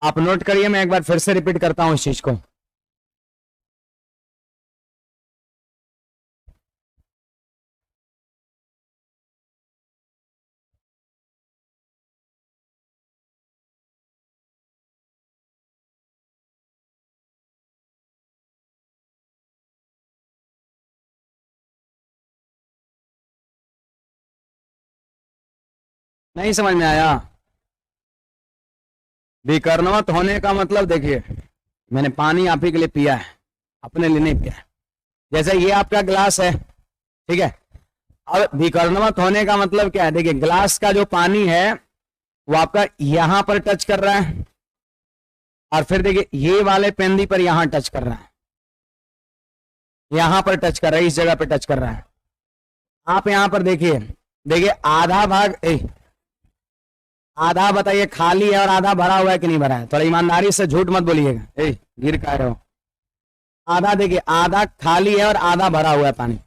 आप नोट करिए, मैं एक बार फिर से रिपीट करता हूं इस चीज को। नहीं समझ में आया? विकर्णवत होने का मतलब देखिए, मैंने पानी आप ही के लिए पिया है, अपने लिए नहीं पिया है। जैसे ये आपका ग्लास है, ठीक है। अब विकर्णवत होने का मतलब क्या है, देखिए ग्लास का जो पानी है वो आपका यहां पर टच कर रहा है, और फिर देखिए ये वाले पेंदी पर यहां टच कर रहा है, यहां पर टच कर रहा है, इस जगह पर टच कर रहा है। आप यहां पर देखिए, देखिए आधा भाग आधा बताइए खाली है और आधा भरा हुआ है कि नहीं भरा है, थोड़ा ईमानदारी से झूठ मत बोलिएगा, गिर का रहे हो। आधा देखिए, आधा खाली है और आधा भरा हुआ है पानी।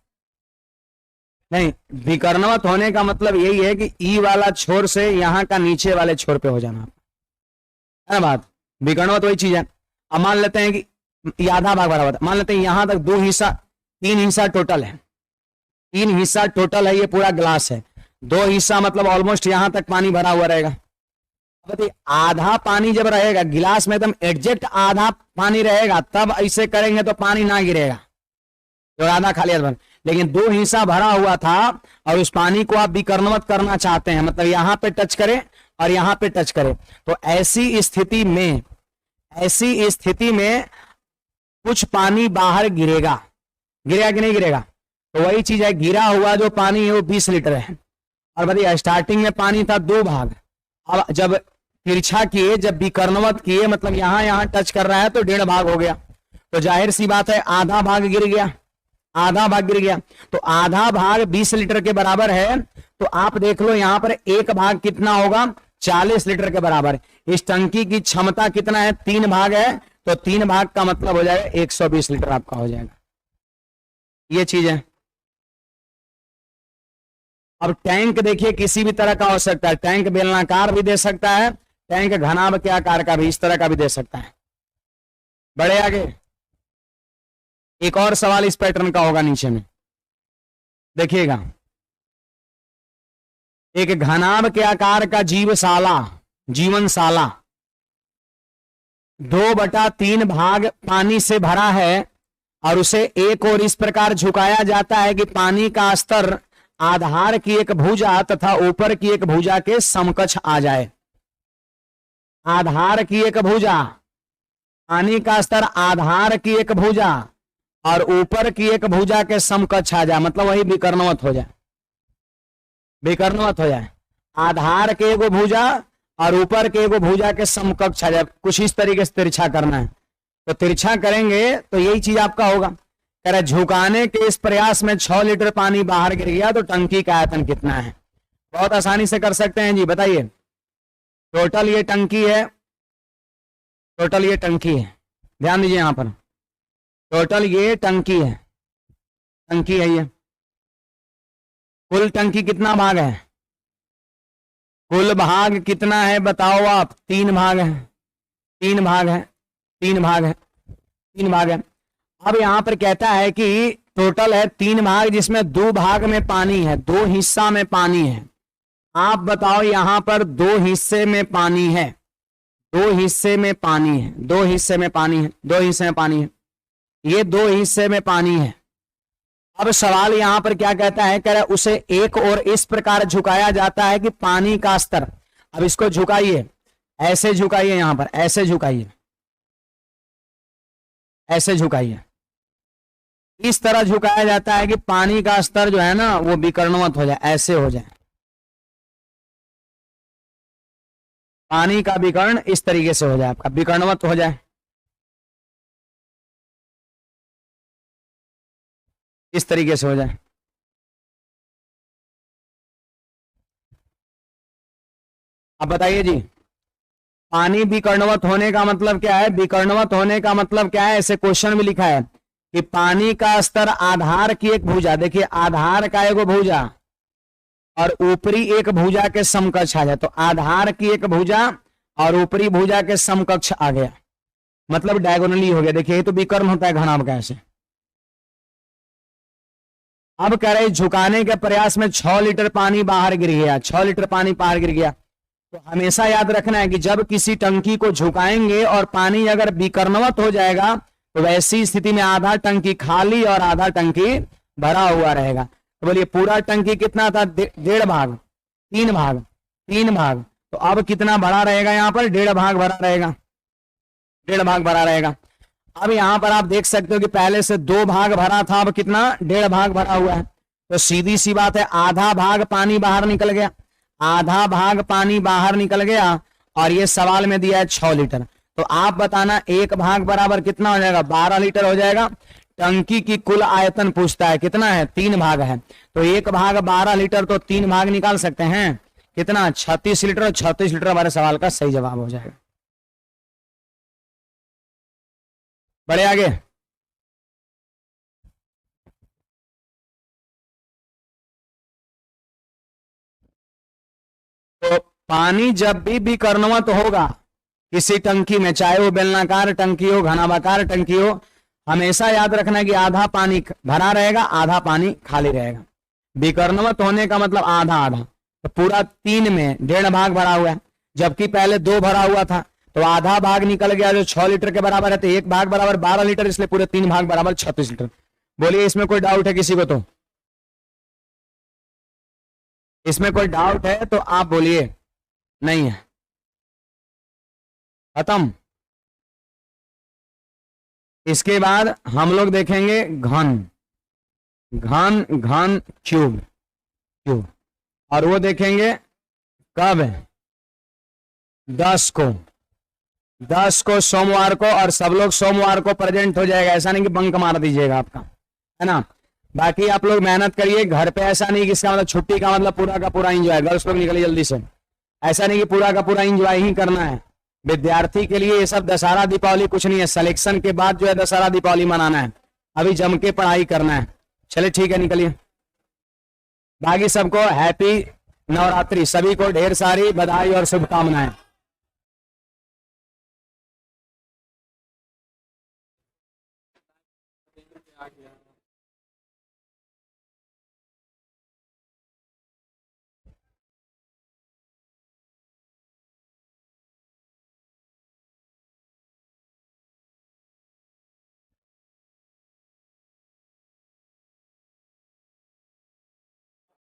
नहीं, विकर्णवत होने का मतलब यही है कि ई वाला छोर से यहां का नीचे वाले छोर पे हो जाना, है ना बात। विकर्णवत वही चीज है। अब मान लेते हैं कि आधा भाग भरा हुआ था, मान लेते हैं यहां तक 2 हिस्सा, 3 हिस्सा टोटल है, 3 हिस्सा टोटल है, ये पूरा ग्लास है। 2 हिस्सा मतलब ऑलमोस्ट यहां तक पानी भरा हुआ रहेगा। आधा पानी जब रहेगा गिलास में, एकदम एग्जैक्ट आधा पानी रहेगा, तब ऐसे करेंगे तो पानी ना गिरेगा, जो आधा खाली है। लेकिन 2 हिस्सा भरा हुआ था और उस पानी को आप विकर्णवत करना चाहते हैं, मतलब यहां पे टच करें और यहां पे टच करें, तो ऐसी स्थिति में कुछ पानी बाहर गिरेगा, गिरेगा कि नहीं गिरेगा। तो वही चीज है, गिरा हुआ जो पानी है वो 20 लीटर है। और बताइए स्टार्टिंग में पानी था 2 भाग, अब जब तिरछा किए, जब विकर्णवत किए, मतलब यहां टच कर रहा है तो 1.5 भाग हो गया। तो जाहिर सी बात है आधा भाग गिर गया, आधा भाग गिर गया। तो आधा भाग 20 लीटर के बराबर है, तो आप देख लो यहां पर एक भाग कितना होगा, 40 लीटर के बराबर। इस टंकी की क्षमता कितना है, 3 भाग है, तो 3 भाग का मतलब हो जाएगा 120 लीटर आपका हो जाएगा। ये चीज है। अब टैंक देखिए किसी भी तरह का हो सकता है, टैंक बेलनाकार भी दे सकता है, टैंक घनाभ के आकार का भी, इस तरह का भी दे सकता है। बड़े आगे एक और सवाल इस पैटर्न का होगा नीचे में, देखिएगा। एक घनाभ के आकार का जीवनशाला 2/3 भाग पानी से भरा है और उसे एक और इस प्रकार झुकाया जाता है कि पानी का स्तर आधार की एक भुजा तथा ऊपर की एक भुजा के समकक्ष आ जाए। आधार की एक भुजा, पानी का स्तर आधार की एक भुजा और ऊपर की एक भुजा के समकक्ष आ जाए, मतलब वही विकर्णवत हो जाए, विकर्णवत हो जाए। आधार के एगो भुजा और ऊपर के एगो भुजा के समकक्ष आ जाए, कुछ इस तरीके से तिरछा करना है। तो तिरछा करेंगे तो यही चीज आपका होगा। कह रहा झुकाने के इस प्रयास में 6 लीटर पानी बाहर गिर गया, तो टंकी का आयतन कितना है। बहुत आसानी से कर सकते हैं जी, बताइए। टोटल ये टंकी है, टोटल ये टंकी है, ध्यान दीजिए यहां पर, टोटल ये टंकी है, टंकी है ये। कुल टंकी कितना भाग है, कुल भाग कितना है बताओ आप, 3 भाग है, 3 भाग है, 3 भाग है, 3 भाग है। अब यहां पर कहता है कि टोटल है 3 भाग, जिसमें 2 भाग में पानी है, 2 हिस्सा में पानी है। आप बताओ यहां पर 2 हिस्से में पानी है, 2 हिस्से में पानी है, 2 हिस्से में पानी है, 2 हिस्से में पानी है, ये 2 हिस्से में पानी है। अब सवाल यहां पर क्या कहता है, कह रहा है उसे एक और इस प्रकार झुकाया जाता है कि पानी का स्तर, अब इसको झुकाइए, ऐसे झुकाइए, यहां पर ऐसे झुकाइए, ऐसे झुकाइए, इस तरह झुकाया जाता है कि पानी का स्तर जो है ना वो विकर्णवत हो जाए, ऐसे हो जाए, पानी का विकर्ण इस तरीके से हो जाए, आपका विकर्णवत हो जाए, इस तरीके से हो जाए। अब बताइए जी, पानी विकर्णवत होने का मतलब क्या है, विकर्णवत होने का मतलब क्या है, ऐसे क्वेश्चन में लिखा है कि पानी का स्तर आधार की एक भुजा, देखिए आधार का एक भुजा और ऊपरी एक भुजा के समकक्ष आ जाए, तो आधार की एक भुजा और ऊपरी भुजा के समकक्ष आ गया, मतलब डायगोनली हो गया। देखिए ये तो विकर्ण होता है घनाभ का ऐसे। अब कह रहे झुकाने के प्रयास में 6 लीटर पानी बाहर गिर गया, 6 लीटर पानी बाहर गिर गया। तो हमेशा याद रखना है कि जब किसी टंकी को झुकाएंगे और पानी अगर विकर्णवत हो जाएगा, तो वैसी स्थिति में आधा टंकी खाली और आधा टंकी भरा हुआ रहेगा। तो बोलिए पूरा टंकी कितना था, 1.5 भाग, 3 भाग, 3 भाग, तो अब कितना भरा रहेगा, यहाँ पर 1.5 भाग भरा रहेगा, 1.5 भाग भरा रहेगा। अब यहां पर आप देख सकते हो कि पहले से 2 भाग भरा था, अब कितना 1.5 भाग भरा हुआ है। तो सीधी सी बात है, आधा भाग पानी बाहर निकल गया, आधा भाग पानी बाहर निकल गया और ये सवाल में दिया है 6 लीटर। तो आप बताना 1 भाग बराबर कितना हो जाएगा, 12 लीटर हो जाएगा। टंकी की कुल आयतन पूछता है कितना है, 3 भाग है, तो 1 भाग 12 लीटर, तो 3 भाग निकाल सकते हैं कितना, 36 लीटर। 36 लीटर हमारे सवाल का सही जवाब हो जाएगा। बढ़े आगे, तो पानी जब भी विकर्णवत होगा किसी टंकी में, चाहे वो बेलनाकार टंकी हो, घनाभाकार टंकी हो, हमेशा याद रखना कि आधा पानी भरा रहेगा, आधा पानी खाली रहेगा। विकर्णवत होने का मतलब आधा आधा, तो पूरा 3 में 1.5 भाग भरा हुआ है, जबकि पहले 2 भरा हुआ था, तो आधा भाग निकल गया जो 6 लीटर के बराबर है, तो 1 भाग बराबर 12 लीटर, इसलिए पूरे 3 भाग बराबर 36 लीटर। बोलिए इसमें कोई डाउट है किसी को, तो इसमें कोई डाउट है तो आप बोलिए, नहीं है, खत्म। इसके बाद हम लोग देखेंगे घन, घन घन क्यूब, क्यूब, और वो देखेंगे कब, 10 को सोमवार को, और सब लोग सोमवार को प्रेजेंट हो जाएगा, ऐसा नहीं कि बंक मार दीजिएगा आपका, है ना। बाकी आप लोग मेहनत करिए घर पे, ऐसा नहीं कि इसका मतलब छुट्टी का मतलब पूरा का पूरा एंजॉय। गर्ल्स लोग निकलिए जल्दी से, ऐसा नहीं कि पूरा का पूरा एंजॉय ही करना है। विद्यार्थी के लिए ये सब दशहरा दीपावली कुछ नहीं है, सिलेक्शन के बाद जो है दशहरा दीपावली मनाना है, अभी जम के पढ़ाई करना है। चलिए ठीक है, निकलिए। बाकी सबको हैप्पी नवरात्रि, सभी को ढेर सारी बधाई और शुभकामनाएं।